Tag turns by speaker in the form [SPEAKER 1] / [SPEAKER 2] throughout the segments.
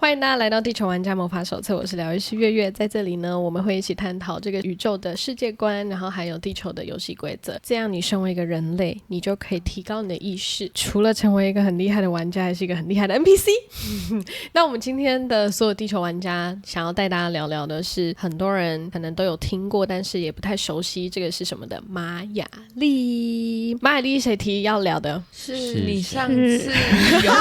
[SPEAKER 1] 欢迎大家来到地球玩家魔法手册，我是疗愈师月月。在这里呢，我们会一起探讨这个宇宙的世界观，然后还有地球的游戏规则。这样你身为一个人类，你就可以提高你的意识，除了成为一个很厉害的玩家，还是一个很厉害的 NPC 那我们今天的所有地球玩家想要带大家聊聊的是，很多人可能都有听过，但是也不太熟悉这个是什么的玛雅历。玛雅历谁提要聊的？
[SPEAKER 2] 是你上次有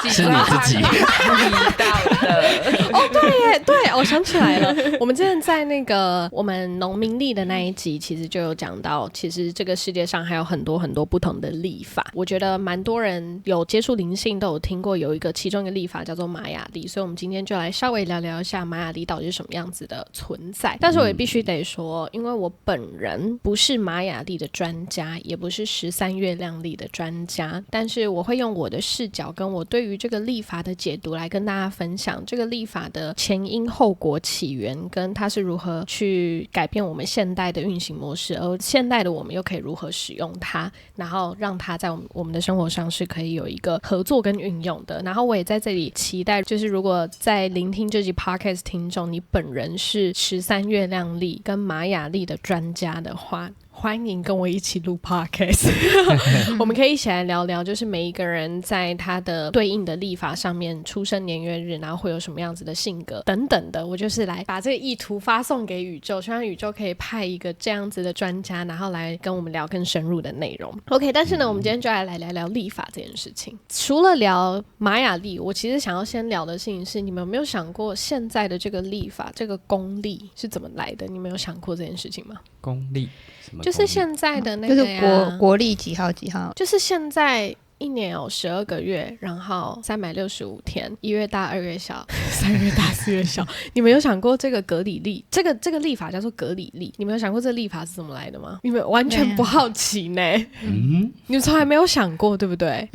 [SPEAKER 3] 是你自己
[SPEAKER 2] 提到
[SPEAKER 1] 哦，对耶，对，我想起来了。我们之前在那个我们农民历的那一集，其实就有讲到，其实这个世界上还有很多很多不同的历法。我觉得蛮多人有接触灵性都有听过，有一个其中一个历法叫做玛雅历，所以我们今天就来稍微聊聊一下玛雅历到底是什么样子的存在。但是我也必须得说，因为我本人不是玛雅历的专家，也不是13月亮历的专家，但是我会用我的视角跟我对于这个历法的解读来跟大家分享这个历法的前因后果起源，跟它是如何去改变我们现代的运行模式，而现代的我们又可以如何使用它，然后让它在我们的生活上是可以有一个合作跟运用的。然后我也在这里期待，就是如果在聆听这集 podcast 听众，你本人是13月亮历跟玛雅历的专家的话，欢迎跟我一起录 podcast 我们可以一起来聊聊，就是每一个人在他的对应的历法上面出生年月日，然后会有什么样子的性格等等的。我就是来把这个意图发送给宇宙，希望宇宙可以派一个这样子的专家，然后来跟我们聊更深入的内容。 OK， 但是呢我们今天就来聊聊历法这件事情。除了聊玛雅历，我其实想要先聊的事情是，你们有没有想过现在的这个历法，这个公历是怎么来的？你们有想过这件事情吗？
[SPEAKER 3] 公历
[SPEAKER 1] 就是现在的那个
[SPEAKER 4] 就是国历几号几号，
[SPEAKER 1] 就是现在一年有12个月，然后365天，1月大2月小3月大4月小你们有想过这个格里历，这个历法叫做格里历，你们有想过这个历法是怎么来的吗？你们完全不好奇呢？你们从来没有想过对不对？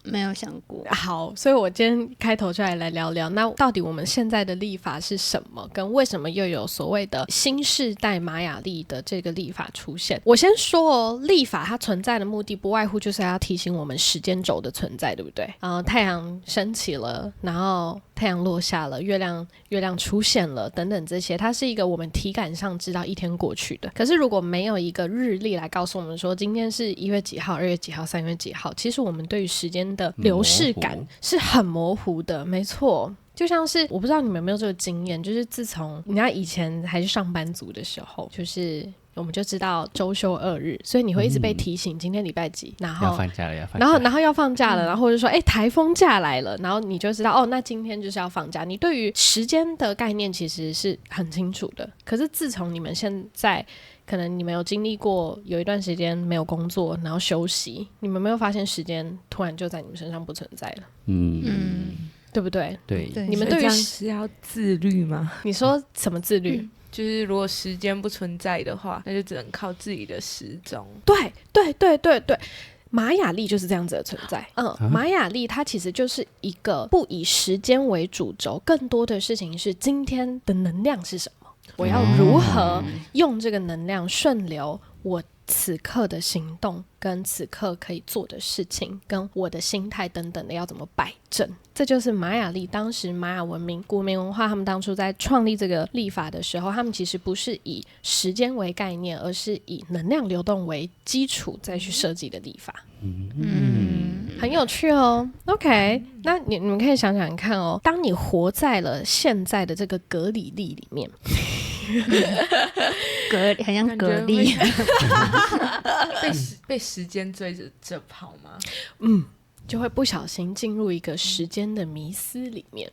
[SPEAKER 4] 没有想过。
[SPEAKER 1] 好，所以我今天开头就来聊聊，那到底我们现在的历法是什么，跟为什么又有所谓的新世代玛雅历的这个历法出现。我先说哦，历法它存在的目的不外乎就是要提醒我们时间轴的存在，对不对？太阳升起了，然后太阳落下了，月亮出现了等等，这些它是一个我们体感上知道一天过去的。可是如果没有一个日历来告诉我们说今天是1月几号2月几号3月几号，其实我们对于时间的流逝感是很模糊的。没错，就像是我不知道你们有没有这个经验，就是自从你以前还是上班族的时候，就是我们就知道周休2日，所以你会一直被提醒今天礼拜几，然后
[SPEAKER 3] 要放假了，
[SPEAKER 1] 然后要放假了，然后或者说台风假来了，然后你就知道那今天就是要放假。你对于时间的概念其实是很清楚的。可是自从你们现在可能你们有经历过有一段时间没有工作，然后休息，你们有没有发现时间突然就在你们身上不存在了？对不对？
[SPEAKER 3] 对，
[SPEAKER 1] 你们对于
[SPEAKER 2] 这样是要自律吗？
[SPEAKER 1] 你说什么自律？
[SPEAKER 2] 就是如果时间不存在的话，那就只能靠自己的时钟。
[SPEAKER 1] 对，玛雅历就是这样子的存在。玛雅历它其实就是一个不以时间为主轴，更多的事情是今天的能量是什么，我要如何用这个能量顺流我此刻的行动，跟此刻可以做的事情，跟我的心态等等的要怎么摆正。这就是玛雅历，当时玛雅文明古民文化他们当初在创立这个历法的时候，他们其实不是以时间为概念，而是以能量流动为基础再去设计的历法。很有趣哦。 OK， 那你们可以想想看哦，当你活在了现在的这个格里历里面
[SPEAKER 4] 很像蛤蜊
[SPEAKER 2] 被时间追着跑吗？
[SPEAKER 1] 就会不小心进入一个时间的迷思里面。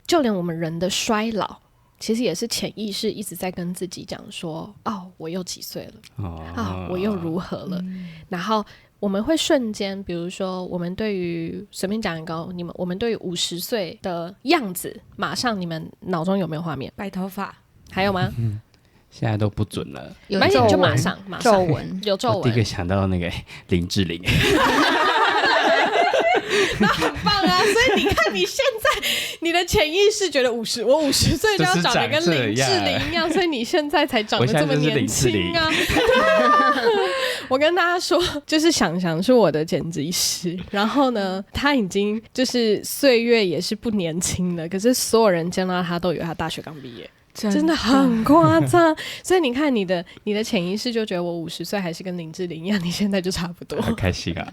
[SPEAKER 1] 就连我们人的衰老其实也是潜意识一直在跟自己讲说，我又几岁了，我又如何了。然后我们会瞬间，比如说我们对于随便讲一个我们对于50岁的样子，马上你们脑中有没有画面？
[SPEAKER 2] 白头发
[SPEAKER 1] 还有吗？
[SPEAKER 3] 现在都不准了，
[SPEAKER 4] 有
[SPEAKER 1] 就马上
[SPEAKER 4] 皱纹，
[SPEAKER 1] 有皱纹。
[SPEAKER 3] 我第一个想到那个林志玲
[SPEAKER 1] 那很棒啊！所以你看你现在你的潜意识觉得我50岁就要长得跟林志玲一样，所以你现在才长得这么年轻啊。我跟大家说，就是想想是我的剪辑师，然后呢他已经就是岁月也是不年轻的，可是所有人见到他都以为他大学刚毕业，真的很夸张。所以你看你的潜意识就觉得我50岁还是跟林志玲一样，你现在就差不多，
[SPEAKER 3] 很开心啊。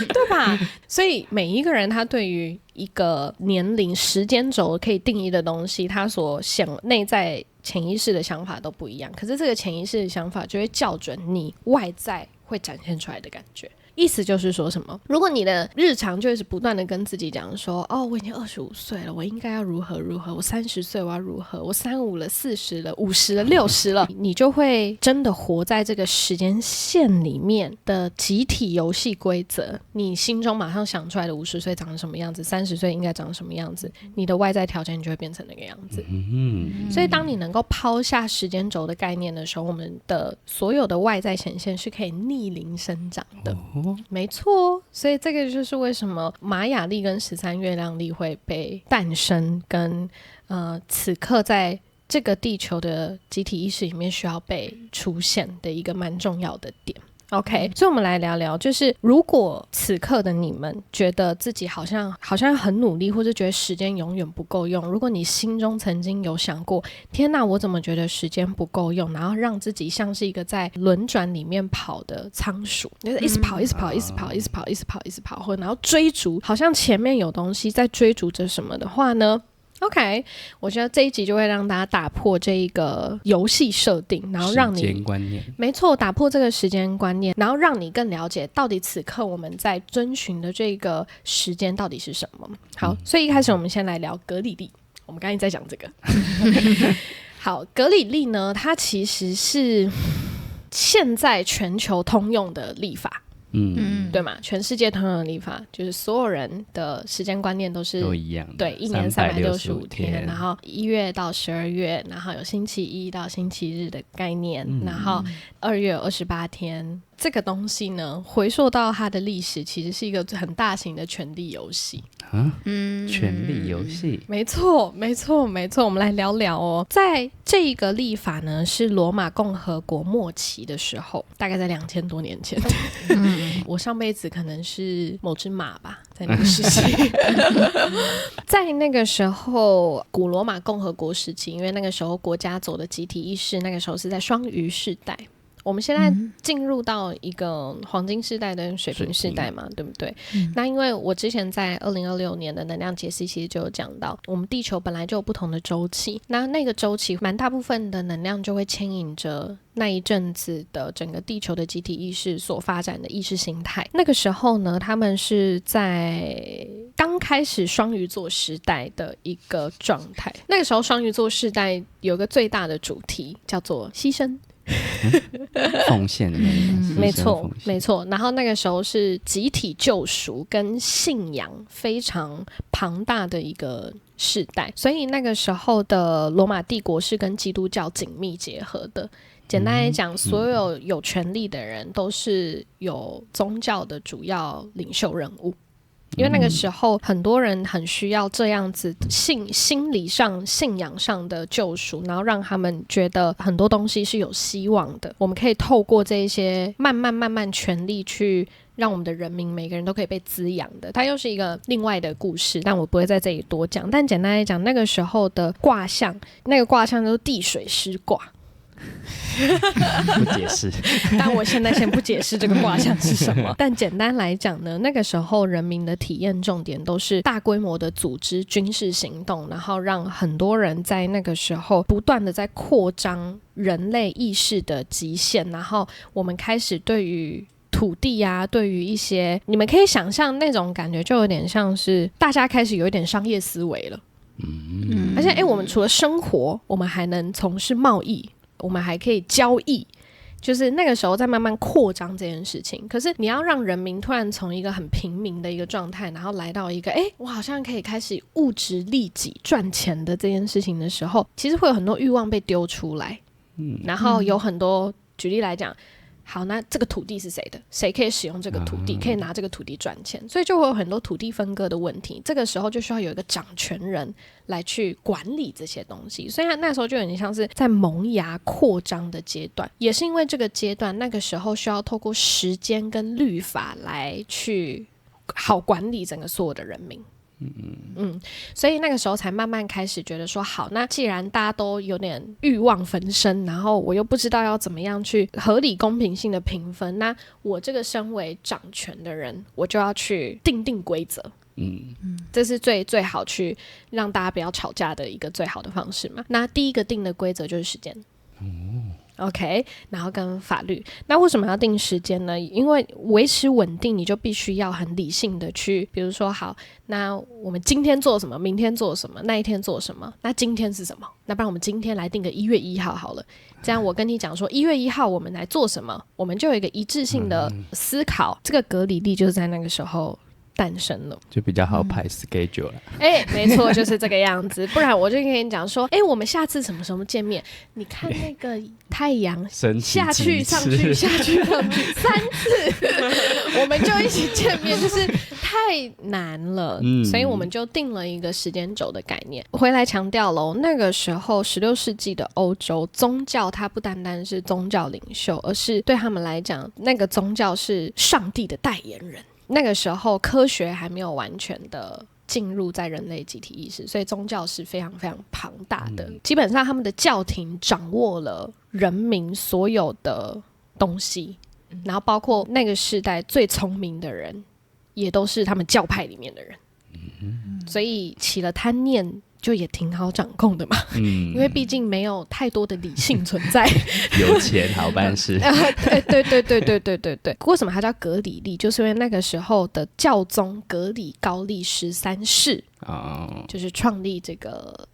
[SPEAKER 1] 对吧？所以每一个人他对于一个年龄时间轴可以定义的东西，他所想内在潜意识的想法都不一样，可是这个潜意识的想法就会校准你外在会展现出来的感觉。意思就是说什么？如果你的日常就是不断的跟自己讲说，哦，我已经25岁了，我应该要如何如何，我30岁我要如何，我35了，40了，50了，60了，你就会真的活在这个时间线里面的集体游戏规则。你心中马上想出来的50岁长什么样子，30岁应该长什么样子，你的外在条件就会变成那个样子。所以当你能够抛下时间轴的概念的时候，我们的所有的外在显现是可以逆龄生长的。没错，所以这个就是为什么玛雅历跟13月亮历会被诞生，跟此刻在这个地球的集体意识里面需要被出现的一个蛮重要的点。OK， 所以我们来聊聊，就是如果此刻的你们觉得自己好像很努力，或者觉得时间永远不够用，如果你心中曾经有想过，天哪，我怎么觉得时间不够用，然后让自己像是一个在轮转里面跑的仓鼠，就是一直跑一直跑一直跑一直跑一直跑一直跑，或者然后追逐，好像前面有东西在追逐着什么的话呢，OK， 我觉得这一集就会让大家打破这一个游戏设定，然后让你
[SPEAKER 3] 时间观念，
[SPEAKER 1] 没错，打破这个时间观念，然后让你更了解到底此刻我们在遵循的这个时间到底是什么。好，所以一开始我们先来聊格里历，我们刚才在讲这个。好，格里历呢，它其实是现在全球通用的历法。对嘛？全世界通用的历法就是所有人的时间观念都
[SPEAKER 3] 一样的，
[SPEAKER 1] 对，一年365天，然后1月到12月，然后有星期一到星期日的概念，然后2月有28天。这个东西呢，回溯到它的历史，其实是一个很大型的权力游戏。
[SPEAKER 3] 权力游戏，
[SPEAKER 1] 没错，没错，没错。我们来聊聊哦，在这个历法呢，是罗马共和国末期的时候，大概在2000多年前。我上辈子可能是某只马吧，在那个时期。在那个时候，古罗马共和国时期，因为那个时候国家走的集体意识，那个时候是在双鱼世代。我们现在进入到一个黄金世代跟水瓶世代嘛，对不对？那因为我之前在2026年的能量解析其实就有讲到，我们地球本来就有不同的周期，那个周期蛮大部分的能量就会牵引着那一阵子的整个地球的集体意识所发展的意识形态。那个时候呢，他们是在刚开始双鱼座时代的一个状态。那个时候双鱼座时代有个最大的主题叫做牺牲。
[SPEAKER 3] 奉献的那种，
[SPEAKER 1] 没错没错。然后那个时候是集体救赎跟信仰非常庞大的一个世代，所以那个时候的罗马帝国是跟基督教紧密结合的。简单来讲，所有有权力的人都是有宗教的主要领袖人物。因为那个时候很多人很需要这样子心理上信仰上的救赎，然后让他们觉得很多东西是有希望的，我们可以透过这一些慢慢权力去让我们的人民每个人都可以被滋养的。它又是一个另外的故事，但我不会在这里多讲。但简单来讲，那个时候的卦象，那个卦象就是地水师卦。
[SPEAKER 3] 不解释，
[SPEAKER 1] 但我现在先不解释这个卦象是什么。但简单来讲呢，那个时候人民的体验重点都是大规模的组织军事行动，然后让很多人在那个时候不断的在扩张人类意识的极限，然后我们开始对于土地啊，对于一些你们可以想象那种感觉，就有点像是大家开始有一点商业思维了。而且我们除了生活，我们还能从事贸易，我们还可以交易，就是那个时候在慢慢扩张这件事情。可是你要让人民突然从一个很平民的一个状态，然后来到一个我好像可以开始物质利己赚钱的这件事情的时候，其实会有很多欲望被丢出来。然后有很多举例来讲，好，那这个土地是谁的？谁可以使用这个土地？可以拿这个土地赚钱？所以就会有很多土地分割的问题。这个时候就需要有一个掌权人来去管理这些东西。所以那时候就有点像是在萌芽扩张的阶段，也是因为这个阶段，那个时候需要透过时间跟律法来去好管理整个所有的人民。所以那个时候才慢慢开始觉得说，好，那既然大家都有点欲望焚身，然后我又不知道要怎么样去合理公平性的评分，那我这个身为掌权的人，我就要去定规则。这是最好去让大家不要吵架的一个最好的方式嘛。那第一个定的规则就是时间。OK， 然后跟法律。那为什么要定时间呢？因为维持稳定，你就必须要很理性的去，比如说，好，那我们今天做什么，明天做什么，那一天做什么，那今天是什么？那不然我们今天来定个1月1号好了。这样我跟你讲说1月1号我们来做什么，我们就有一个一致性的思考。这个格里历就是在那个时候诞生了，
[SPEAKER 3] 就比较好排 schedule 了。
[SPEAKER 1] 没错，就是这个样子。不然我就跟你讲说，我们下次什么时候见面？你看那个太阳下去上去下去上去3次，我们就一起见面，就是太难了。所以我们就定了一个时间轴的概念。回来强调喽，那个时候16世纪的欧洲宗教，它不单单是宗教领袖，而是对他们来讲，那个宗教是上帝的代言人。那个时候科学还没有完全的进入在人类集体意识，所以宗教是非常非常庞大的。基本上他们的教廷掌握了人民所有的东西，然后包括那个时代最聪明的人也都是他们教派里面的人，所以起了贪念就也挺好掌控的嘛，因为毕竟没有太多的理性存在，
[SPEAKER 3] 有钱好办事。
[SPEAKER 1] 对。为什么它叫格里历？就是因为那个时候的教宗格里高利13世，就是创立这个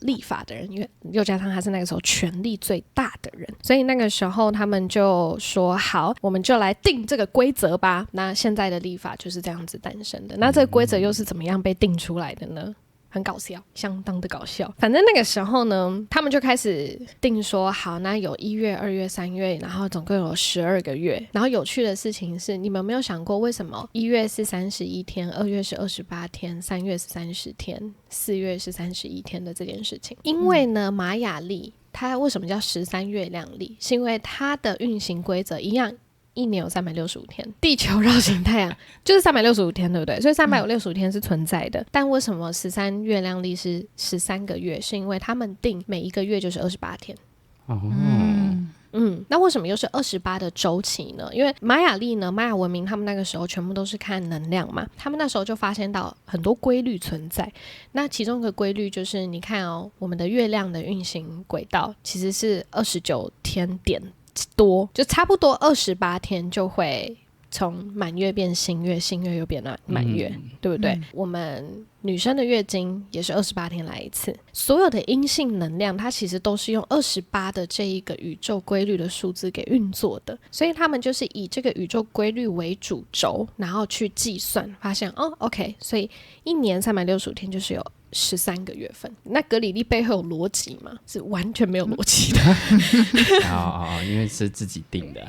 [SPEAKER 1] 立法的人，因为又加上他是那个时候权力最大的人，所以那个时候他们就说好，我们就来定这个规则吧。那现在的立法就是这样子诞生的。那这个规则又是怎么样被定出来的呢？很搞笑，相当的搞笑。反正那个时候呢，他们就开始定说，好，那有1月、2月、3月，然后总共有12个月。然后有趣的事情是，你们有没有想过，为什么1月是31天，2月是28天，3月是30天，4月是31天的这件事情？因为呢，玛雅历它为什么叫13月亮历？是因为它的运行规则一样。一年有365天，地球绕行太阳就是365天，对不对？所以365天是存在的。但为什么13月亮历是13个月？是因为他们定每一个月就是28天。那为什么又是28的周期呢？因为玛雅历呢，玛雅文明他们那个时候全部都是看能量嘛，他们那时候就发现到很多规律存在。那其中一个规律就是你看哦，我们的月亮的运行轨道其实是29天点多，就差不多28天就会从满月变新月，新月又变满月，对不对？我们女生的月经也是28天来一次，所有的阴性能量它其实都是用28的这一个宇宙规律的数字给运作的，所以他们就是以这个宇宙规律为主轴，然后去计算，发现OK， 所以一年365天就是有13个月份。那格里历背后有逻辑吗？是完全没有逻辑的。
[SPEAKER 3] 因为是自己定的。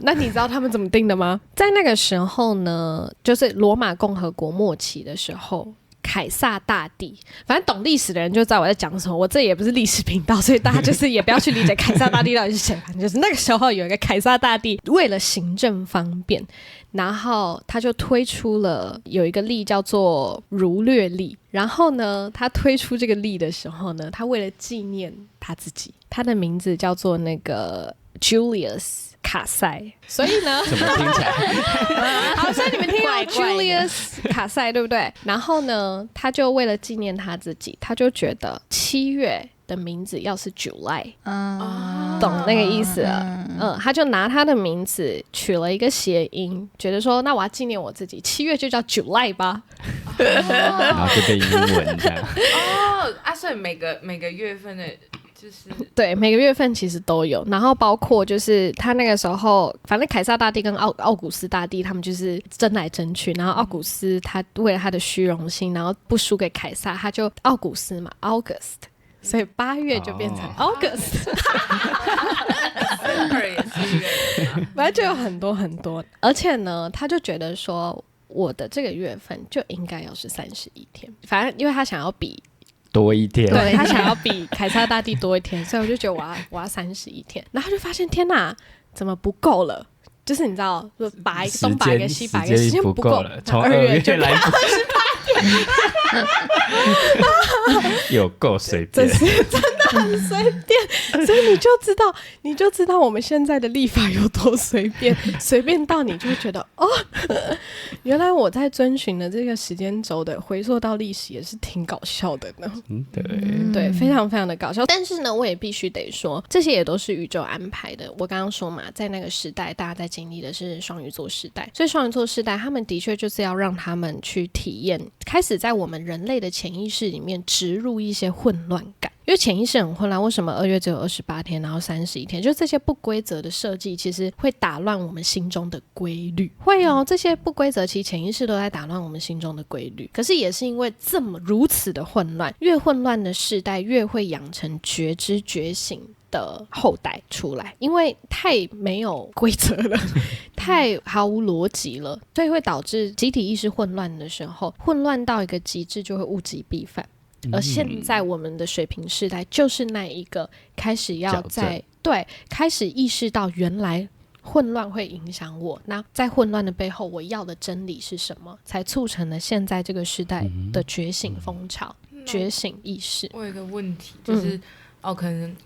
[SPEAKER 1] 那你知道他们怎么定的吗？在那个时候呢，就是罗马共和国末期的时候，凯撒大帝，反正懂历史的人就知道我在讲什么。我这也不是历史频道，所以大家就是也不要去理解凯撒大帝到底是谁。反正就是那个时候有一个凯撒大帝，为了行政方便，然后他就推出了有一个历叫做儒略历。然后呢，他推出这个历的时候呢，他为了纪念他自己，他的名字叫做那个 Julius 卡塞，所以呢，
[SPEAKER 3] 怎么听起来？
[SPEAKER 1] 好，所以你们听到 Julius 卡塞对不对？然后呢，他就为了纪念他自己，他就觉得7月的名字要是 July，懂那个意思了。他就拿他的名字取了一个谐音，觉得说，那我要纪念我自己，7月就叫 July 吧。
[SPEAKER 3] 然后就变英文这样。
[SPEAKER 2] 所以每个月份的。就是
[SPEAKER 1] 对，每个月份其实都有，然后包括就是他那个时候，反正凯撒大帝跟奥古斯大帝他们就是争来争去，然后奥古斯他为了他的虚荣心，然后不输给凯撒，他就奥古斯嘛 August，所以8月就变成 August，
[SPEAKER 2] 也是一个人啊
[SPEAKER 1] 反正就有很多很多，而且呢，他就觉得说我的这个月份就应该要是31天，反正因为他想要比。
[SPEAKER 3] 多一天，
[SPEAKER 1] 对他想要比凯撒大帝多一天，所以我就觉得我要31天，然后他就发现天哪，怎么不够了？就是你知道，就拔一个东拔一个西拔一个，时间不够
[SPEAKER 3] 了，从
[SPEAKER 1] 2
[SPEAKER 3] 月
[SPEAKER 1] 就
[SPEAKER 3] 来不及，有够随便，
[SPEAKER 1] 这是真的很随便，所以你就知道我们现在的历法有多随便，随便到你就会觉得哦，原来我在遵循的这个时间轴的回溯到历史也是挺搞笑的呢。对，非常非常的搞笑。但是呢，我也必须得说，这些也都是宇宙安排的。我刚刚说嘛，在那个时代，大家在经历的是双鱼座时代，所以双鱼座时代，他们的确就是要让他们去体验，开始在我们人类的潜意识里面植入一些混乱感。因为潜意识很混乱，为什么2月只有28天，然后31天？就这些不规则的设计，其实会打乱我们心中的规律。会哦，这些不规则，其实潜意识都在打乱我们心中的规律。可是也是因为如此的混乱，越混乱的世代，越会养成觉知觉醒的后代出来，因为太没有规则了，太毫无逻辑了，所以会导致集体意识混乱的时候，混乱到一个极致，就会物极必反。而现在我们的水瓶世代就是那一个开始要开始意识到原来混乱会影响我，那在混乱的背后我要的真理是什么，才促成了现在这个时代的觉醒风潮、觉醒意识。
[SPEAKER 2] 我有一个问题就是、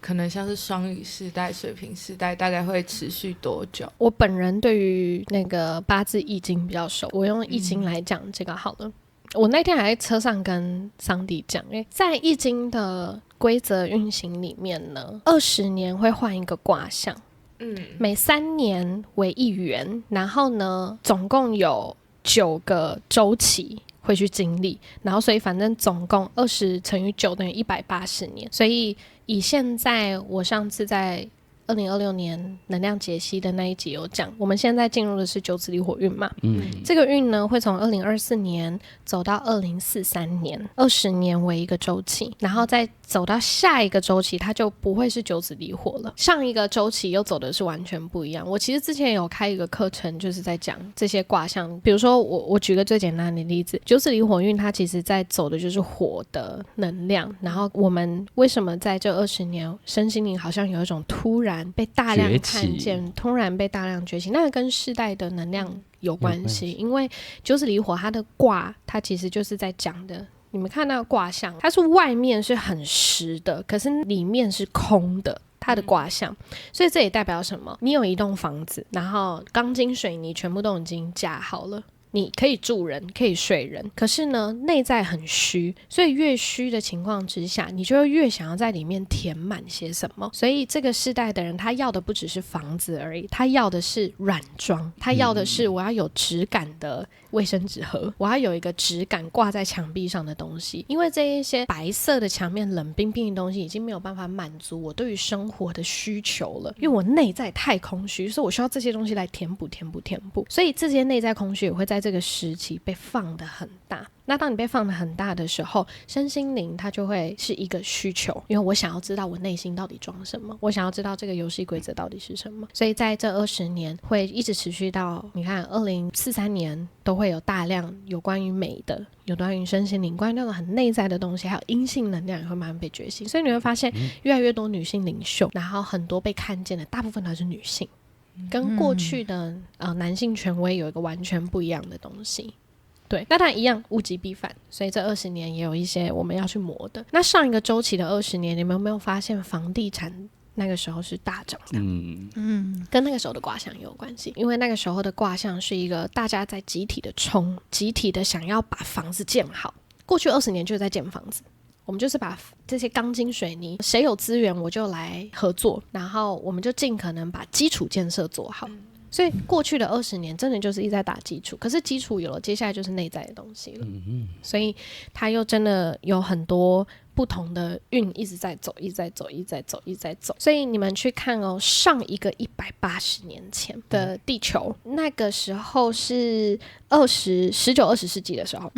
[SPEAKER 2] 可能像是双鱼世代、水瓶世代大概会持续多久？
[SPEAKER 1] 我本人对于那个八字易经比较熟，我用易经来讲这个好了。我那天还在车上跟桑迪讲，因为在易经的规则运行里面呢，20年会换一个卦象，每3年为一元，然后呢总共有9个周期会去经历，然后所以反正总共20乘以9等于180年，所以以现在我上次在2026年能量解析的那一集有讲，我们现在进入的是九紫离火运嘛，这个运呢会从2024年走到2043年，20年为一个周期，然后再走到下一个周期，它就不会是九紫离火了，上一个周期又走的是完全不一样。我其实之前有开一个课程，就是在讲这些卦象，比如说我举个最简单的例子，九紫离火运它其实在走的就是火的能量，然后我们为什么在这20年身心灵好像有一种突然被大量看见，突然被大量觉醒，那个跟世代的能量有关系，因为九紫离火它的卦，它其实就是在讲的，你们看那个卦象，它是外面是很实的，可是里面是空的，它的卦象，所以这也代表什么？你有一栋房子，然后钢筋水泥全部都已经架好了，你可以住人，可以睡人，可是呢内在很虚，所以越虚的情况之下，你就会越想要在里面填满些什么。所以这个世代的人，他要的不只是房子而已，他要的是软装，他要的是我要有质感的卫生纸盒，我要有一个质感挂在墙壁上的东西，因为这一些白色的墙面冷冰冰的东西已经没有办法满足我对于生活的需求了，因为我内在太空虚，所以我需要这些东西来填补，所以这些内在空虚也会在这个时期被放得很大。那当你被放得很大的时候，身心灵它就会是一个需求，因为我想要知道我内心到底装什么，我想要知道这个游戏规则到底是什么，所以在这20年会一直持续到你看2043年都会有大量有关于美的，有关于身心灵，关于那种很内在的东西，还有阴性能量也会慢慢被觉醒，所以你会发现越来越多女性领袖，然后很多被看见的大部分都是女性，跟过去的男性权威有一个完全不一样的东西。对，那当然一样物极必反，所以这20年也有一些我们要去磨的。那上一个周期的20年，你们有没有发现房地产那个时候是大涨的？跟那个时候的卦象也有关系，因为那个时候的卦象是一个大家在集体的冲，集体的想要把房子建好。过去20年就是在建房子，我们就是把这些钢筋水泥，谁有资源我就来合作，然后我们就尽可能把基础建设做好。所以过去的20年真的就是一直在打基础，可是基础有了，接下来就是内在的东西了。所以它又真的有很多不同的运一直在走，一直在走，一直在走，一直在走。所以你们去看哦，上一个180年前的地球，那个时候是19、20世纪的时候。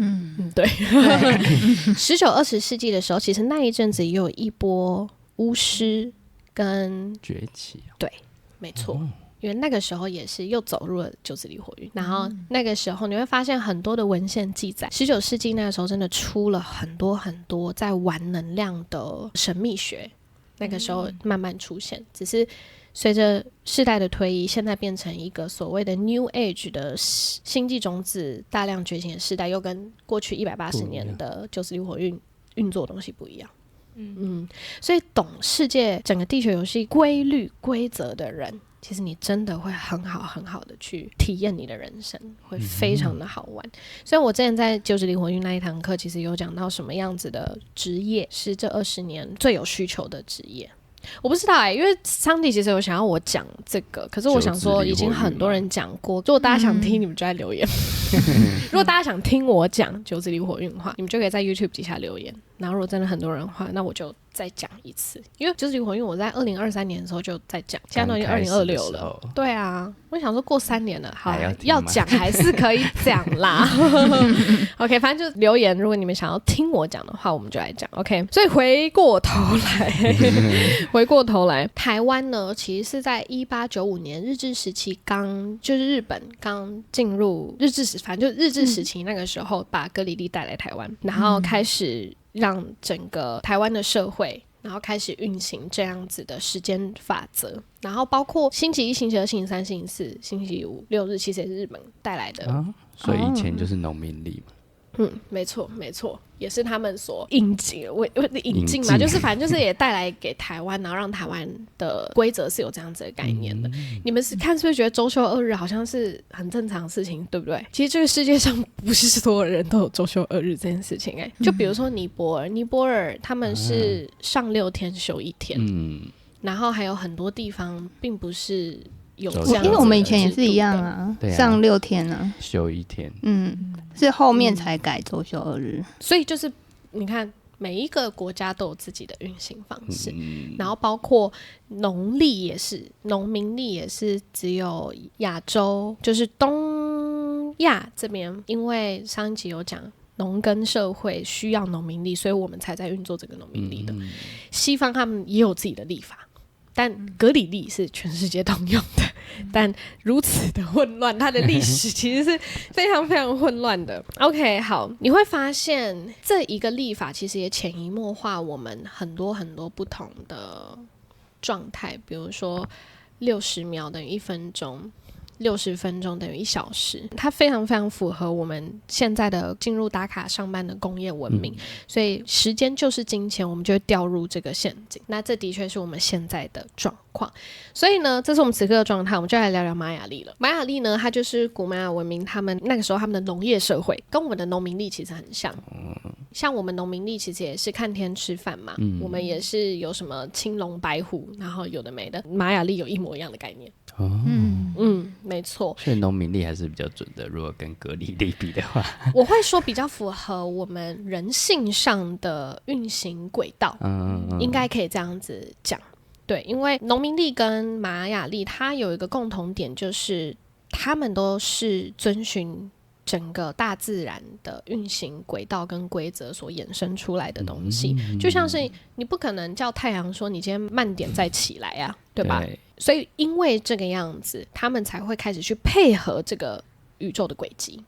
[SPEAKER 1] 对，19、20世纪的时候，其实那一阵子也有一波巫师跟
[SPEAKER 3] 崛起。
[SPEAKER 1] 对，没错。因为那个时候也是又走入了九子离火运，然后那个时候你会发现很多的文献记载，19世纪那个时候真的出了很多很多在玩能量的神秘学，那个时候慢慢出现，只是随着世代的推移，现在变成一个所谓的 New Age 的星际种子大量觉醒的世代，又跟过去180年的九子离火运运作的东西不一样。所以懂世界整个地球游戏规律规则的人，其实你真的会很好很好的去体验你的人生，会非常的好玩。所以我之前在九子离火运那一堂课，其实有讲到什么样子的职业是这20年最有需求的职业。我不知道因为桑迪其实有想要我讲这个，可是我想说已经很多人讲过，如果大家想听你们就在留言如果大家想听我讲九子离火运的话，你们就可以在 YouTube 底下留言，然后如果真的很多人的话，那我就再讲一次。因为九子离火运我在2023年的时候就在讲，现在都已经2026了。对啊，我想说过3年了，好要讲还是可以讲啦OK， 反正就留言，如果你们想要听我讲的话，我们就来讲 OK。 所以回过头来台湾呢，其实是在1895年日治时期就是日本刚进入日治时，反正就日治时期那个时候把哥里力带来台湾，然后开始让整个台湾的社会然后开始运行这样子的时间法则，然后包括星期1、星期2、星期3、星期4、星期5、6日，其实也是日本带来的
[SPEAKER 3] 所以以前就是农民历嘛。
[SPEAKER 1] 没错没错，也是他们所引进嘛，就是反正就是也带来给台湾，然后让台湾的规则是有这样子的概念的。你们是不是觉得周休2日好像是很正常的事情，对不对？其实这个世界上不是所有人都有周休2日这件事情就比如说尼泊尔他们是上6天休1天然后还有很多地方并不是有这样子的制度的，
[SPEAKER 4] 因为我们以前也是一样啊，上6天啊，
[SPEAKER 3] 休1天。
[SPEAKER 4] 是后面才改周休2日。
[SPEAKER 1] 所以就是你看每一个国家都有自己的运行方式，然后包括农历也是，农民历也是只有亚洲，就是东亚这边，因为上一集有讲农耕社会需要农民历，所以我们才在运作这个农民历的。西方他们也有自己的历法，但格里历是全世界通用的，但如此的混乱，它的历史其实是非常非常混乱的。OK， 好，你会发现这一个历法其实也潜移默化我们很多很多不同的状态，比如说60秒等于1分钟。60分钟等于1小时，它非常非常符合我们现在的进入打卡上班的工业文明，所以时间就是金钱，我们就会掉入这个陷阱。那这的确是我们现在的状况，所以呢，这是我们此刻的状态。我们就来聊聊玛雅历了。玛雅历呢，它就是古玛雅文明他们那个时候他们的农业社会，跟我们的农民历其实很像。像我们农民历其实也是看天吃饭嘛，我们也是有什么青龙白虎，然后有的没的，玛雅历有一模一样的概念。没错，
[SPEAKER 3] 所以农民历还是比较准的，如果跟格里历比的话
[SPEAKER 1] 我会说比较符合我们人性上的运行轨道，应该可以这样子讲。对，因为农民历跟玛雅历它有一个共同点，就是他们都是遵循整个大自然的运行轨道跟规则所衍生出来的东西，就像是你不可能叫太阳说你今天慢点再起来啊，对吧？对，所以因为这个样子，他们才会开始去配合这个宇宙的轨迹，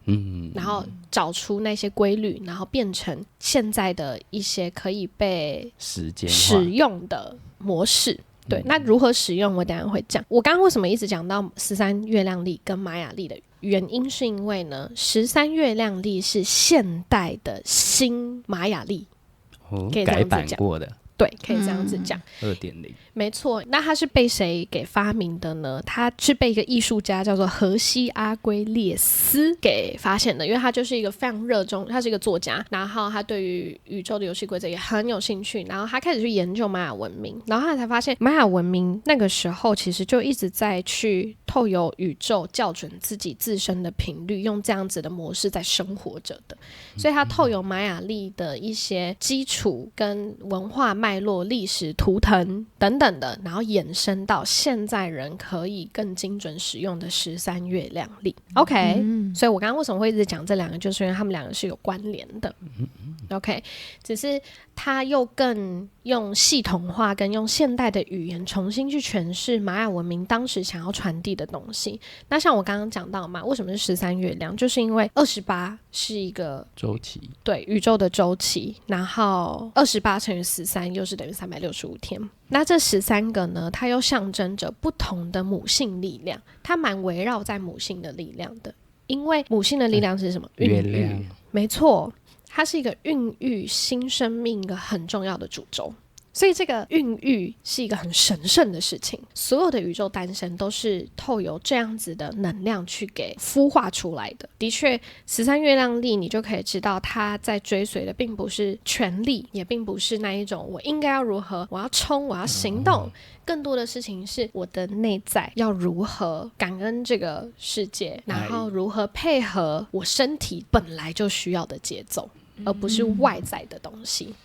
[SPEAKER 1] 然后找出那些规律，然后变成现在的一些可以被使用的模式。对，那如何使用我等一下会讲。我刚刚为什么一直讲到13月亮历跟玛雅历的原因，是因为呢13月亮历是现代的新玛雅历，可以这样子讲，改版过的。对，可以这样子讲。
[SPEAKER 3] 2.0，
[SPEAKER 1] 没错。那它是被谁给发明的呢？它是被一个艺术家叫做荷西阿圭列斯给发现的，因为他就是一个非常热衷，他是一个作家，然后他对于宇宙的游戏规则也很有兴趣，然后他开始去研究玛雅文明，然后他才发现玛雅文明那个时候其实就一直在去透由宇宙校准自己自身的频率，用这样子的模式在生活着的。所以它透由玛雅历的一些基础跟文化脉络、历史图腾等等的，然后衍生到现在人可以更精准使用的13月亮历。OK，所以我刚刚为什么会一直讲这两个，就是因为他们两个是有关联的。OK， 只是他又更用系统化跟用现代的语言重新去诠释玛雅文明当时想要传递的东西。那像我刚刚讲到嘛，为什么是13月亮，就是因为28是一个
[SPEAKER 3] 周期，
[SPEAKER 1] 对，宇宙的周期，然后28乘以13又是等于365天。那这13个呢，它又象征着不同的母性力量，它蛮围绕在母性的力量的。因为母性的力量是什么？
[SPEAKER 3] 月亮，
[SPEAKER 1] 没错，它是一个孕育新生命一个很重要的主轴。所以这个孕育是一个很神圣的事情，所有的宇宙诞生都是透由这样子的能量去给孵化出来的。的确13月亮历你就可以知道它在追随的并不是权力，也并不是那一种我应该要如何，我要冲，我要行动，更多的事情是我的内在要如何感恩这个世界，然后如何配合我身体本来就需要的节奏，而不是外在的东西。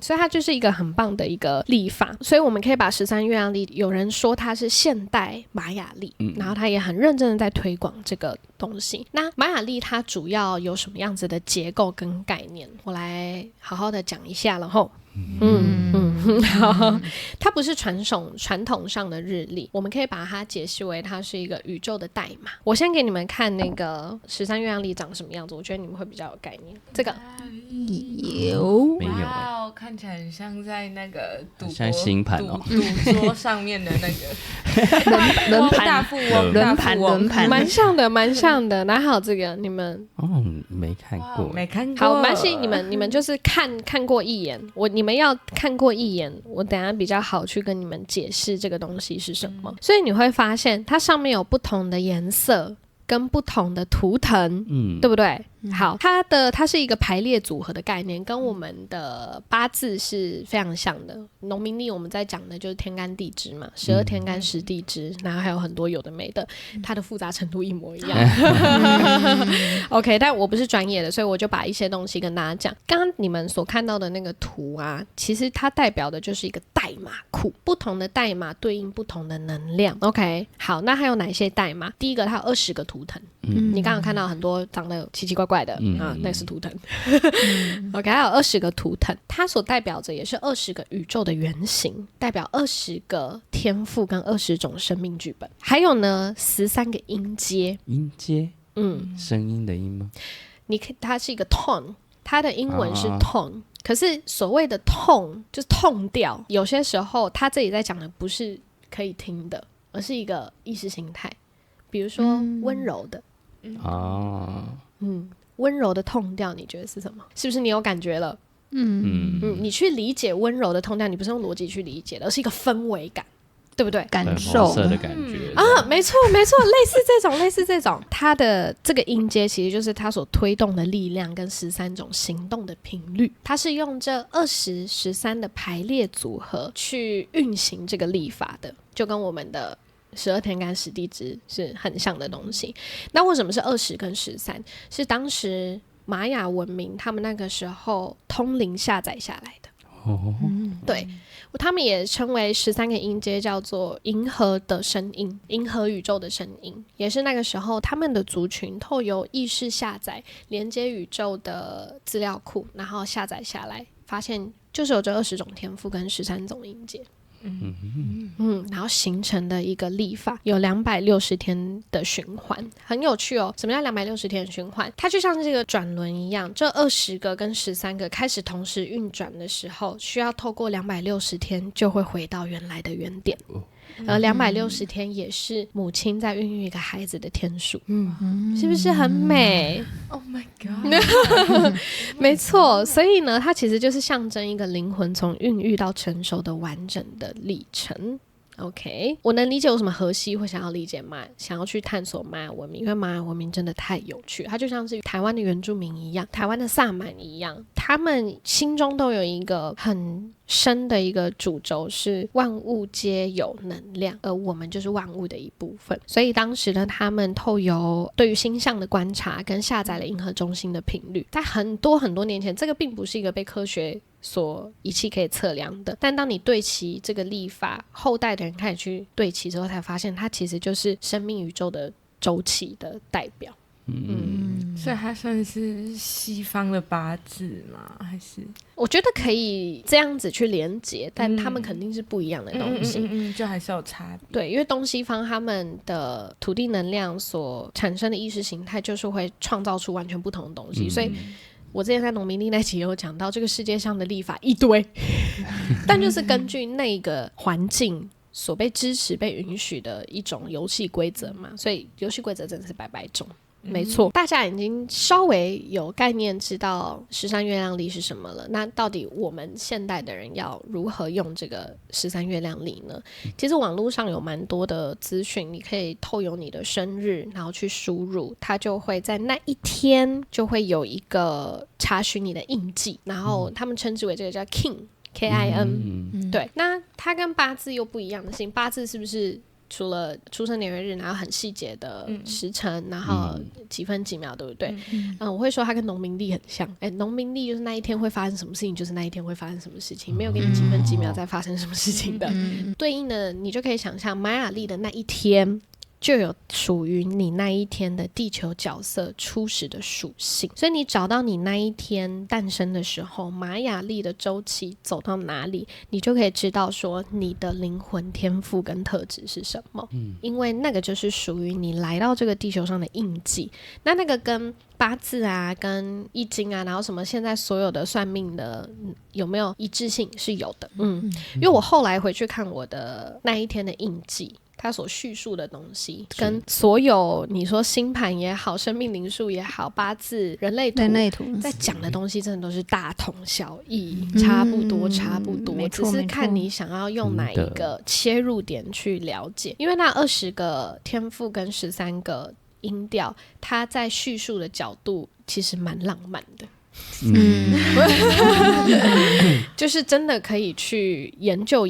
[SPEAKER 1] 所以它就是一个很棒的一个历法，所以我们可以把13月亮历，有人说它是现代玛雅历，然后他也很认真的在推广这个东西。那玛雅历它主要有什么样子的结构跟概念，我来好好的讲一下了齁。好，它不是传统上的日历，我们可以把它解释为它是一个宇宙的代码。我先给你们看那个13月亮历长什么样子，我觉得你们会比较有概念。这个
[SPEAKER 4] 有
[SPEAKER 3] 没有
[SPEAKER 2] 哇，看起来很像在那个
[SPEAKER 3] 像星盘哦，
[SPEAKER 2] 赌桌上面的那个
[SPEAKER 4] 轮盘
[SPEAKER 2] 大富翁，
[SPEAKER 4] 轮盘
[SPEAKER 1] 蛮像的，蛮像的。然后还有这个，你们
[SPEAKER 3] 没看过，
[SPEAKER 2] 没看过。
[SPEAKER 1] 好，蛮系，你们就是看过一眼，你们要看过一眼，我等一下比较好去跟你们解释这个东西是什么。所以你会发现，它上面有不同的颜色跟不同的图腾，对不对？好，它是一个排列组合的概念，跟我们的八字是非常像的。农民历我们在讲的就是天干地支嘛，12天干10地支，然后还有很多有的没的，它的复杂程度一模一样。OK， 但我不是专业的，所以我就把一些东西跟大家讲。刚刚你们所看到的那个图啊，其实它代表的就是一个代码库，不同的代码对应不同的能量。OK， 好，那还有哪些代码？第一个，它有20个图腾。你刚刚看到很多长得奇奇怪怪的那是图腾。OK， 还有20个图腾，它所代表着也是20个宇宙的原型，代表20个天赋跟20种生命剧本。还有呢，13个音阶。
[SPEAKER 3] 音阶，声音的音吗？
[SPEAKER 1] 它是一个 tone， 它的英文是 tone，可是所谓的 tone 就是痛调，有些时候他这里在讲的不是可以听的，而是一个意识形态。比如说温柔的，温柔的痛调，你觉得是什么？是不是你有感觉了？你去理解温柔的痛调，你不是用逻辑去理解的，而是一个氛围感，对不对？
[SPEAKER 4] 感受
[SPEAKER 3] 的感觉
[SPEAKER 1] 没错，类似这种，它的这个音阶其实就是它所推动的力量跟13种行动的频率，它是用这20、13的排列组合去运行这个历法的，就跟我们的12天干10地支是很像的东西。那为什么是20跟13？是当时玛雅文明他们那个时候通灵下载下来的。对，他们也称为13个音阶叫做银河的声音，银河宇宙的声音，也是那个时候他们的族群透由意识下载连接宇宙的资料库，然后下载下来发现就是有这20种天赋跟13种音阶。然后形成的一个历法，有260天的循环，很有趣哦。什么叫260天的循环？它就像这个转轮一样，这20个跟13个开始同时运转的时候，需要透过260天就会回到原来的原点。而260天也是母亲在孕育一个孩子的天数，是不是很美？
[SPEAKER 2] Oh my god
[SPEAKER 1] 没错，所以呢它其实就是象征一个灵魂从孕育到成熟的完整的历程。OK， 我能理解为什么荷西会想要想要去探索玛雅文明，因为玛雅文明真的太有趣，它就像是台湾的原住民一样，台湾的萨满一样，他们心中都有一个很深的一个主轴，是万物皆有能量，而我们就是万物的一部分。所以当时呢，他们透由对于星象的观察跟下载了银河中心的频率，在很多很多年前，这个并不是一个被科学所仪器可以测量的，但当你对齐这个历法，后代的人开始去对齐之后，才发现它其实就是生命宇宙的周期的代表。
[SPEAKER 2] 所以它算是西方的八字吗？还是
[SPEAKER 1] 我觉得可以这样子去连结，但他们肯定是不一样的东西。
[SPEAKER 2] 就还是有差别。
[SPEAKER 1] 对，因为东西方他们的土地能量所产生的意识形态，就是会创造出完全不同的东西，所以我之前在农民历那集有讲到，这个世界上的历法一堆，但就是根据那个环境所被支持、被允许的一种游戏规则嘛，所以游戏规则真的是百百种。没错，大家已经稍微有概念知道13月亮历是什么了。那到底我们现代的人要如何用这个13月亮历呢？其实网络上有蛮多的资讯，你可以透由你的生日然后去输入，它就会在那一天就会有一个查询你的印记，然后他们称之为这个叫 KIN。对，那它跟八字又不一样的是，八字是不是除了出生年月日，然后很细节的时辰，然后几分几秒，对不对？我会说它跟农民历很像。农民历就是那一天会发生什么事情，就是那一天会发生什么事情，没有给你几分几秒再发生什么事情的。对应的，你就可以想象玛雅历的那一天，就有属于你那一天的地球角色初始的属性，所以你找到你那一天诞生的时候，玛雅历的周期走到哪里，你就可以知道说你的灵魂天赋跟特质是什么。因为那个就是属于你来到这个地球上的印记。那个跟八字啊跟易经啊，然后什么现在所有的算命的有没有一致性是有的。因为我后来回去看我的那一天的印记，它所叙述的东西跟所有你说星盘也好，生命灵数也好，八字人类图在讲的东西真的都是大同小异，差不多只是看你想要用哪一个切入点去了解。因为那20个天赋跟13个音调，它在叙述的角度其实蛮浪漫的。就是真的可以去研究。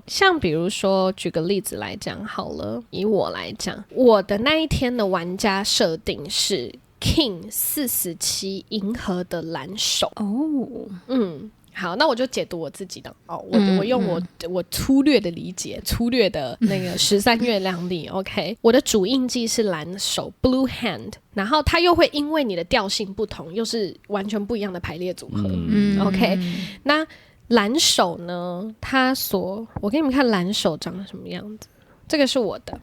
[SPEAKER 1] 像比如说举个例子来讲好了，以我来讲，我的那一天的玩家设定是 King 47银河的蓝手。好，那我就解读我自己的我用我粗略的理解，粗略的那个13月亮历OK， 我的主印记是蓝手 Blue Hand， 然后它又会因为你的调性不同，又是完全不一样的排列组合。OK， 那蓝手呢，我给你们看蓝手长得什么样子，这个是我的。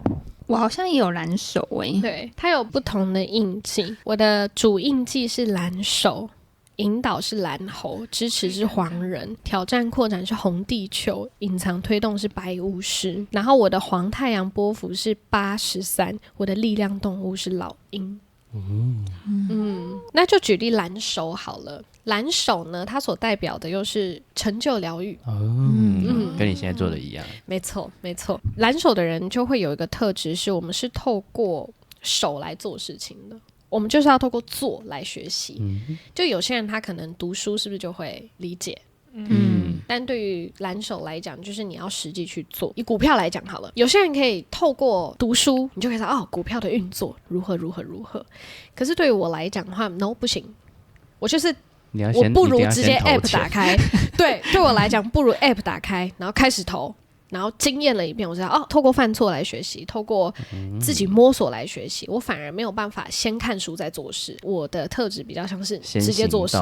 [SPEAKER 4] 我好像也有蓝手
[SPEAKER 1] 对，它有不同的印记。我的主印记是蓝手，引导是蓝猴，支持是黄人，挑战扩展是红地球，隐藏推动是白巫师。然后我的黄太阳波幅是83，我的力量动物是老鹰。那就举例蓝手好了。蓝手呢，它所代表的又是成就疗愈。
[SPEAKER 3] 跟你现在做的一样。
[SPEAKER 1] 没错。蓝手的人就会有一个特质，是我们是透过手来做事情的，我们就是要透过做来学习。就有些人他可能读书是不是就会理解，但对于蓝手来讲，就是你要实际去做。以股票来讲好了，有些人可以透过读书，你就可以知道股票的运作如何。可是对于我来讲的话 ，no 不行，我就是我不如直接 app 打开。对我来讲，不如 app 打开，然后开始投。然后经验了一遍，我知道透过犯错来学习，透过自己摸索来学习，我反而没有办法先看书再做事。我的特质比较像是直接做事，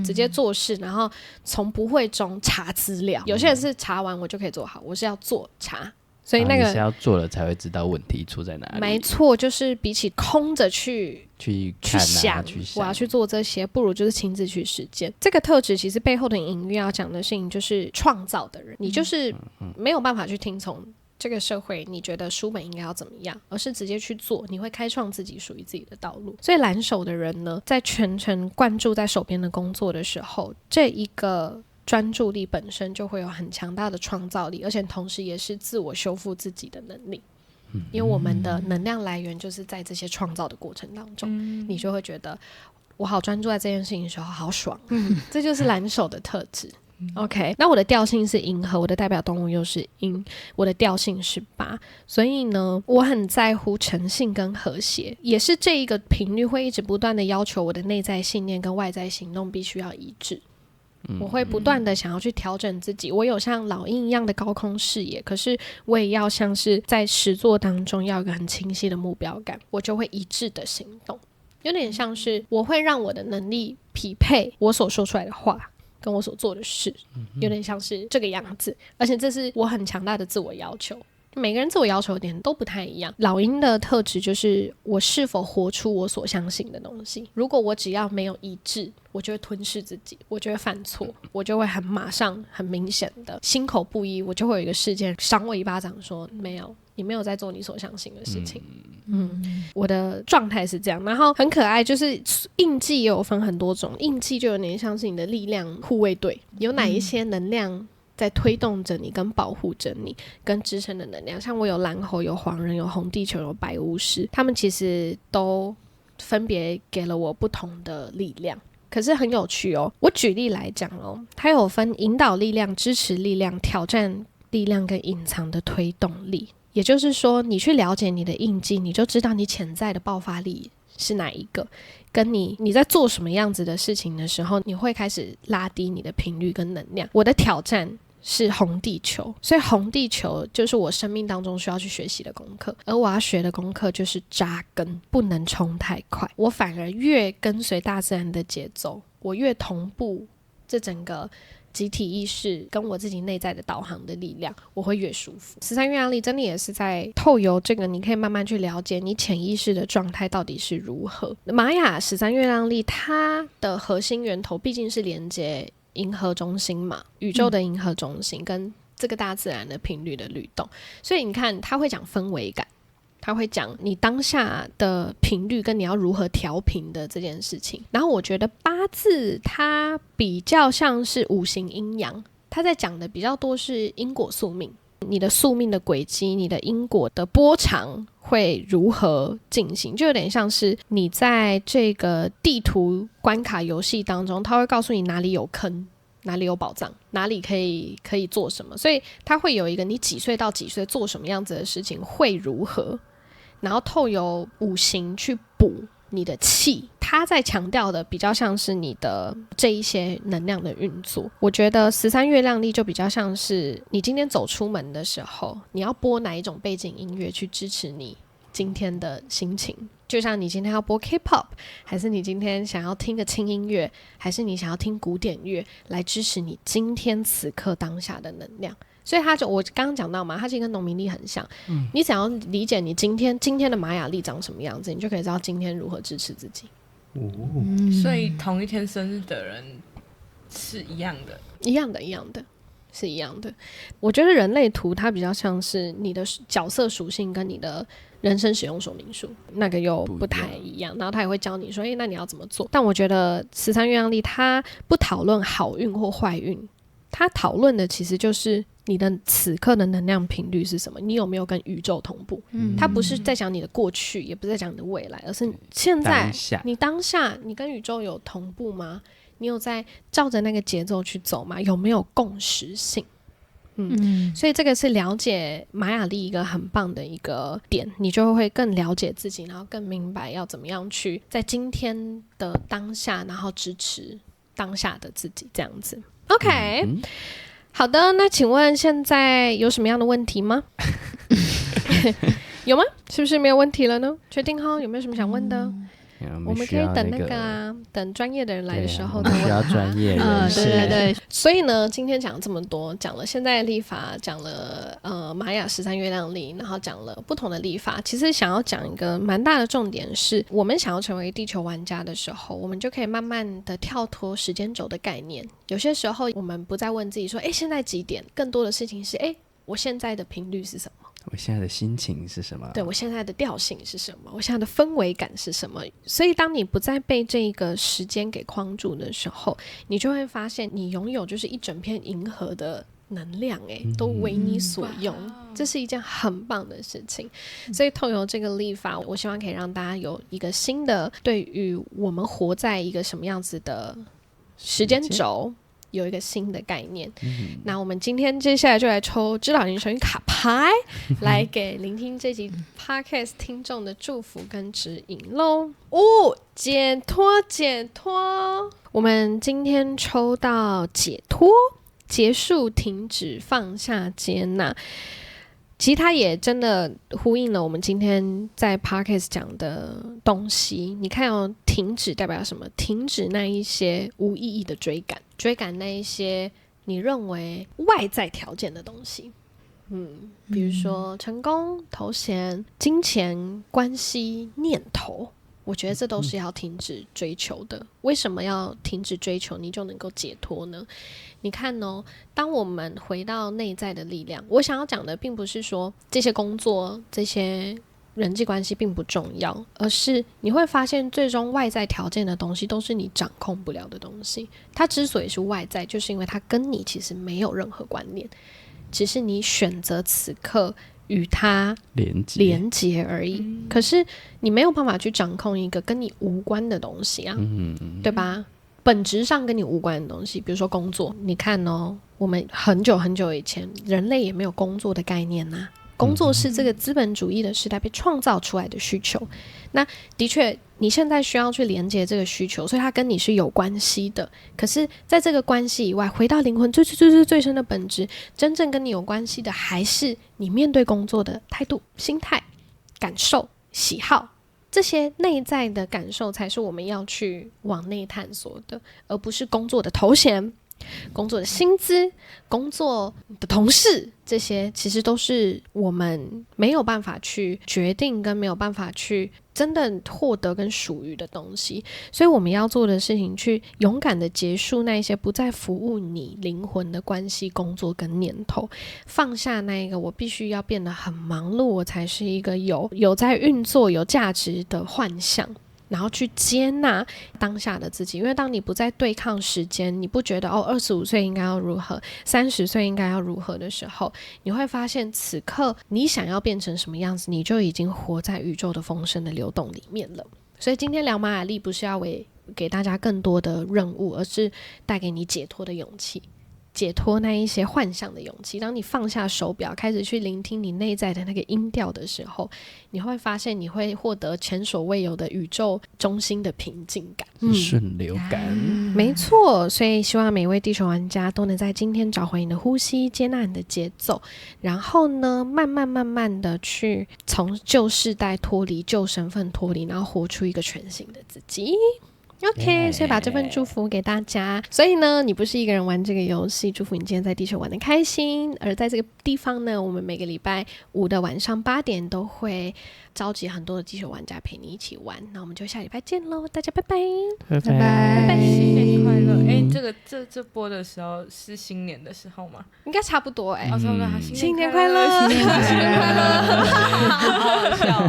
[SPEAKER 1] 直接做事，然后从不会中查资料。有些人是查完我就可以做好，我是要做查。所以那个
[SPEAKER 3] 你是要做了才会知道问题出在哪里。
[SPEAKER 1] 没错，就是比起空着去想我要去做这些，不如就是亲自去实践。这个特质其实背后的隐喻要讲的事情就是创造的人，你就是没有办法去听从这个社会你觉得书本应该要怎么样，而是直接去做，你会开创自己属于自己的道路。所以蓝手的人呢，在全程灌注在手边的工作的时候，这一个专注力本身就会有很强大的创造力，而且同时也是自我修复自己的能力。因为我们的能量来源就是在这些创造的过程当中，你就会觉得我好专注在这件事情的时候好爽，这就是蓝手的特质。OK， 那我的调性是银河，我的代表动物又是鹰，我的调性是8，所以呢，我很在乎诚信跟和谐，也是这一个频率会一直不断的要求我的内在信念跟外在行动必须要一致。我会不断的想要去调整自己，我有像老鹰一样的高空视野，可是我也要像是在实作当中要有一个很清晰的目标感，我就会一致的行动，有点像是我会让我的能力匹配我所说出来的话跟我所做的事，有点像是这个样子，而且这是我很强大的自我要求。每个人自我要求的点都不太一样。老鹰的特质就是我是否活出我所相信的东西，如果我只要没有一致，我就会吞噬自己，我就会犯错，我就会马上很明显的心口不一，我就会有一个事件赏我一巴掌说没有，你没有在做你所相信的事情。我的状态是这样，然后很可爱，就是印记也有分很多种，印记就有点像是你的力量护卫队，有哪一些能量在推动着你跟保护着你跟支撑的能量，像我有蓝猴有黄人有红地球有白巫师，他们其实都分别给了我不同的力量。可是很有趣哦，我举例来讲哦，它有分引导力量、支持力量、挑战力量跟隐藏的推动力，也就是说你去了解你的印记，你就知道你潜在的爆发力是哪一个，跟你在做什么样子的事情的时候，你会开始拉低你的频率跟能量。我的挑战是红地球，所以红地球就是我生命当中需要去学习的功课，而我要学的功课就是扎根，不能冲太快。我反而越跟随大自然的节奏，我越同步这整个集体意识跟我自己内在的导航的力量，我会越舒服。13月亮历真的也是在透由这个，你可以慢慢去了解你潜意识的状态到底是如何。玛雅13月亮历它的核心源头毕竟是连接银河中心嘛，宇宙的银河中心跟这个大自然的频率的律动，所以你看他会讲氛围感，他会讲你当下的频率跟你要如何调频的这件事情。然后我觉得八字它比较像是五行阴阳，他在讲的比较多是因果宿命，你的宿命的轨迹，你的因果的波长会如何进行，就有点像是你在这个地图关卡游戏当中，他会告诉你哪里有坑，哪里有宝藏，哪里可以做什么，所以他会有一个你几岁到几岁做什么样子的事情会如何，然后透由五行去补你的气，他在强调的比较像是你的这一些能量的运作。我觉得13月亮历就比较像是你今天走出门的时候，你要播哪一种背景音乐去支持你今天的心情，就像你今天要播 K-pop， 还是你今天想要听个轻音乐，还是你想要听古典乐来支持你今天此刻当下的能量。所以我刚刚讲到嘛，它其实跟农民历很像，你只要理解你今天的玛雅历长什么样子，你就可以知道今天如何支持自己。
[SPEAKER 2] 所以同一天生日的人是一样的，
[SPEAKER 1] 一样的是一样的。我觉得人类图它比较像是你的角色属性跟你的人生使用说明书，那个又不太一样，然后他也会教你说那你要怎么做。但我觉得13月亮历它不讨论好运或坏运，它讨论的其实就是你的此刻的能量频率是什么，你有没有跟宇宙同步。它不是在讲你的过去，也不是在讲你的未来，而是现在你当下你跟宇宙有同步吗？你有在照着那个节奏去走吗？有没有共识性？所以这个是了解玛雅历一个很棒的一个点，你就会更了解自己，然后更明白要怎么样去在今天的当下，然后支持当下的自己，这样子。OK，好的，那请问现在有什么样的问题吗？有吗？是不是没有问题了呢？确定齁？有没有什么想问的？我们可以等那个啊，等专业的人来的时候再问。
[SPEAKER 3] 需要专业人士。
[SPEAKER 1] 对。所以呢，今天讲这么多，讲了现在的历法，讲了玛雅13月亮历，然后讲了不同的历法。其实想要讲一个蛮大的重点是，我们想要成为地球玩家的时候，我们就可以慢慢的跳脱时间轴的概念。有些时候我们不再问自己说，现在几点？更多的事情是，我现在的频率是什么？
[SPEAKER 3] 我现在的心情是什么？
[SPEAKER 1] 对，我现在的调性是什么？我现在的氛围感是什么？所以当你不再被这个时间给框住的时候，你就会发现你拥有就是一整片银河的能量，都为你所用，这是一件很棒的事情。所以透过这个历法，我希望可以让大家有一个新的对于我们活在一个什么样子的时间轴有一个新的概念。那我们今天接下来就来抽指导灵神谕卡牌来给聆听这集 podcast 听众的祝福跟指引咯。解脱解脱，我们今天抽到解脱，结束停止放下接纳。其实它也真的呼应了我们今天在 Podcast 讲的东西。你看停止代表什么？停止那一些无意义的追赶，追赶那一些你认为外在条件的东西。比如说成功、头衔、金钱、关系、念头，我觉得这都是要停止追求的。为什么要停止追求，你就能够解脱呢？你看当我们回到内在的力量，我想要讲的并不是说这些工作、这些人际关系并不重要，而是你会发现最终外在条件的东西都是你掌控不了的东西。它之所以是外在，就是因为它跟你其实没有任何关联，只是你选择此刻与它连结而已。可是你没有办法去掌控一个跟你无关的东西啊，对吧？本质上跟你无关的东西，比如说工作，你看我们很久很久以前人类也没有工作的概念啊。工作是这个资本主义的时代被创造出来的需求。那的确你现在需要去连接这个需求，所以它跟你是有关系的。可是在这个关系以外，回到灵魂最深的本质，真正跟你有关系的还是你面对工作的态度、心态、感受、喜好。这些内在的感受才是我们要去往内探索的，而不是工作的头衔、工作的薪资、工作的同事，这些其实都是我们没有办法去决定跟没有办法去真的获得跟属于的东西。所以我们要做的事情，去勇敢的结束那一些不再服务你灵魂的关系、工作跟念头，放下那一个我必须要变得很忙碌，我才是一个有在运作、有价值的幻想。然后去接纳当下的自己，因为当你不再对抗时间，你不觉得25岁应该要如何，30岁应该要如何的时候，你会发现此刻你想要变成什么样子，你就已经活在宇宙的丰盛的流动里面了。所以今天聊玛雅历不是要给大家更多的任务，而是带给你解脱的勇气，解脱那一些幻象的勇气。当你放下手表，开始去聆听你内在的那个音调的时候，你会发现你会获得前所未有的宇宙中心的平静感、
[SPEAKER 3] 顺流感。
[SPEAKER 1] 没错，所以希望每位地球玩家都能在今天找回你的呼吸，接纳你的节奏，然后呢慢慢的去从旧世代脱离、旧身份脱离，然后活出一个全新的自己。OK， 所以把这份祝福给大家。所以呢，你不是一个人玩这个游戏，祝福你今天在地球玩得开心。而在这个地方呢，我们每个礼拜5的晚上8点都会召集很多的地球玩家陪你一起玩。那我们就下礼拜见咯，大家拜拜，
[SPEAKER 3] 拜拜，
[SPEAKER 2] 新年快乐！这播的时候是新年的时候吗？
[SPEAKER 1] 应该差不多
[SPEAKER 2] 差不多。
[SPEAKER 1] 新年快乐，
[SPEAKER 2] 新年快乐，好好笑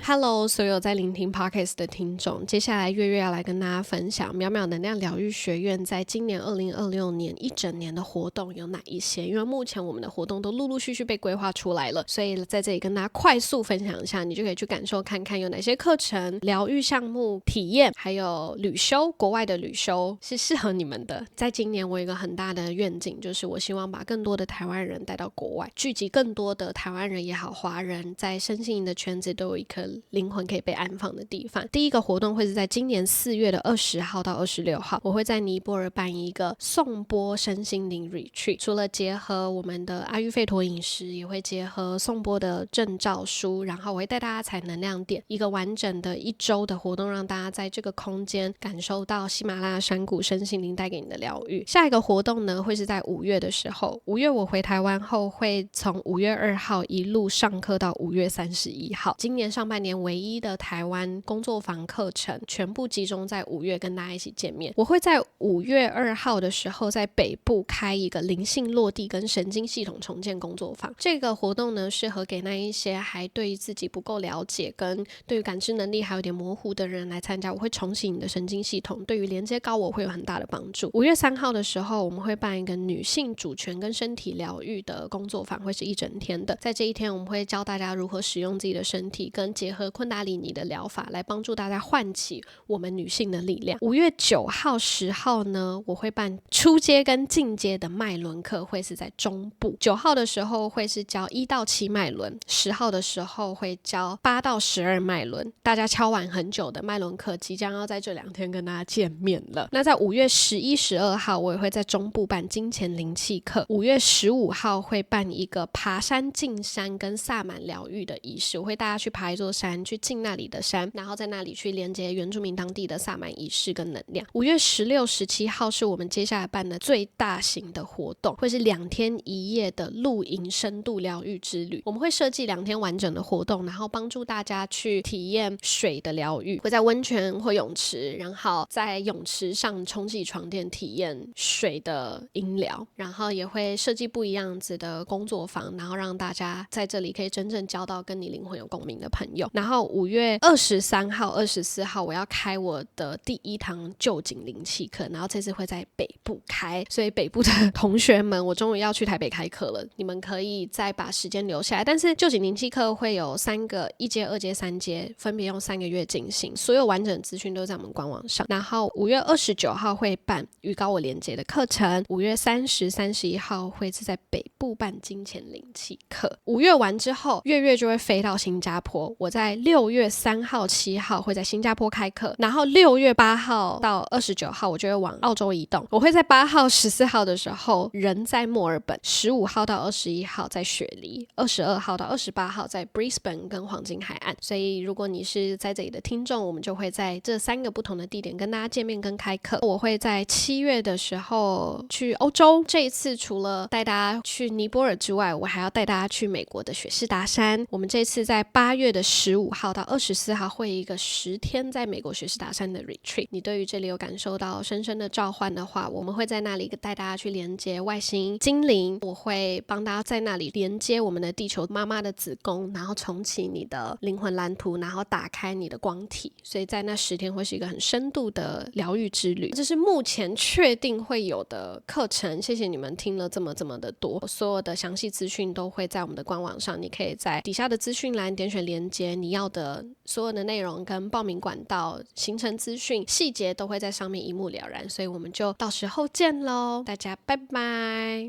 [SPEAKER 1] Hello， 所有在聆听 Podcast 的听众，接下来月要来跟大家分享淼淼能量疗愈学院在今年2026年一整年的活动有哪一些。因为目前我们的活动都陆陆续续被规划出来了，所以在这里跟大家快速分享一下，你就可以去感受看看有哪些课程、疗愈项目、体验，还有旅修，国外的旅修是适合你们的。在今年我有一个很大的愿景，就是我希望把更多的台湾人带到国外，聚集更多的台湾人也好，华人在身心灵的圈子都有一颗灵魂可以被安放的地方。第一个活动会是在今年4月的20号到26号，我会在尼泊尔办一个颂钵身心灵 retreat， 除了结合我们的阿育吠陀饮食，也会结合颂钵的证照书，然后我会带大家采能量点，一个完整的1周的活动，让大家在这个空间感受到喜马拉雅山谷身心灵带给你的疗愈。下一个活动呢，会是在5月的时候，5月我回台湾后，会从5月2号一路上课到5月31号，今年上半年唯一的台湾工作坊课程，全部集中在5月跟大家一起见面。我会在5月2号的时候在北部开一个灵性落地跟神经系统重建工作坊。这个活动呢，适合给那一些还对于自己不够了解跟对于感知能力还有点模糊的人来参加。我会重启你的神经系统，对于连接高我会有很大的帮助。5月3号的时候，我们会办一个女性主权跟身体疗愈的工作坊，会是1整天的。在这一天，我们会教大家如何使用自己的身体，跟结合昆达里尼的疗法，来帮助大家唤起我们女性的力量。5月9号、10号呢，我会办初阶跟进阶的脉轮课，会是在中部。9号的时候会是教1到7脉轮，10号的时候会教8到12脉轮。大家敲完很久的脉轮课，即将要在这2天跟大家见面了。那在5月11、12号，我也会在中部办金钱灵气课。5月15号会办一个爬山、进山跟萨满疗愈的仪式，我会带大家去爬一座山，去进那里的山，然后在那里去连接原住民当地的萨满仪式跟能量。5月16、17号是我们接下来办的最大型的活动，会是2天1夜的露营深度疗愈之旅。我们会设计2天完整的活动，然后帮助大家去体验水的疗愈，会在温泉或泳池，然后在泳池上冲洗床垫体验水的音疗，然后也会设计不一样子的工作坊，然后让大家在这里可以真正交到跟你灵魂有共鸣的朋友。然后5月23号、24号我要开我的第1堂臼井灵气课，然后这次会在北部开，所以北部的同学们，我终于要去台北开课了，你们可以再把时间留下来。但是臼井灵气课会有3个1阶、2阶、3阶，分别用3个月进行，所有完整资讯都在我们官网上。然后5月29号会办与高我连接的课程，5月30、31号会是在北部办金钱灵气课。5月完之后，月就会飞到新加坡，我在6月3号、7号会在新加坡开课，然后6月8号到29号我就会往澳洲移动，我会在8号、14号的时候人在墨尔本，15号到21号在雪梨，22号到28号在 Brisbane 跟黄金海岸。所以如果你是在这里的听众，我们就会在这3个不同的地点跟大家见面跟开课。我会在7月的时候去欧洲，这一次除了带大家去尼泊尔之外，我还要带大家去美国的雪士达山。我们这次在8月的15号到24号会有一个10天在美国雪士达山的 retreat。你对于这里有感受到深深的召唤的话，我们会在那里带大家去连接外星精灵，我会帮大家在那里连接我们的地球妈妈的子宫，然后重启你的灵魂蓝图，然后打开你的光体。所以在那10天会是一个很深度的疗愈之旅，这是目前确定会有的课程。谢谢你们听了这么的多，所有的详细资讯都会在我们的官网上，你可以在底下的资讯栏点选连接，你要的所有的内容跟报名管道、行程资讯细节都会在上面一目了然。所以我们就到时候见咯，大家拜拜。